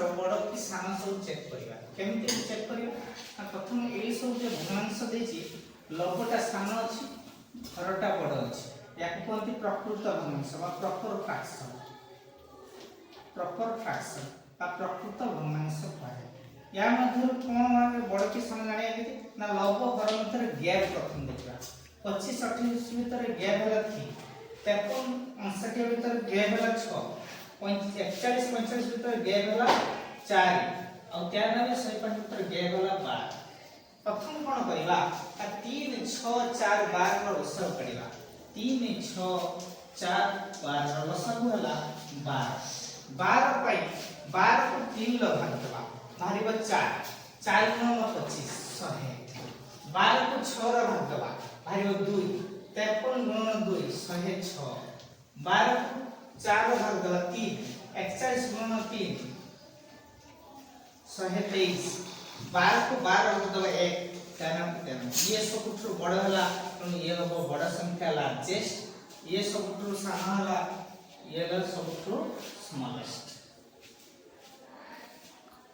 रो बड़ कि सान सब चेक करिवा केमिति चेक करिवा प्रथम एई सब जे भग्नांश देछि लघुटा सान अछि हरटा बड़ अछि याक कोनति प्रकृत भग्नांश बा प्रॉपर फ्रैक्शन बा प्रकृत भग्नांश कहै या मध्य कोन माने बड़ कि सान जानिया कि ना लघु हर मध्य गैप प्रथम देखिबा 25 28 भीतर गैप होला 3 53 59 भीतर गैप होला 6 41 45 भीतर गैप होला 4 और 93 105 भीतर गैप होला 12 प्रथम कोन करिबा 3 6 4 12 रो लसग करिबा 3 6 4 12 रो लसग होला 12 12 पई 12 को 3 लो भाग देबा भारिबा 4 4 गुण 25 100 12 को 6 रो भाग देबा भारिबा 2 53 गुण 2 106 12 को 4 रो भाग देबा 3 41 गुण 3 123 12 को 12 रो देबा 1 13 ये सबुठु बड़ होला ये हो बड़ संख्या लार्जेस्ट ये सबुठु साना होला ये सबुठु स्मॉलेस्ट।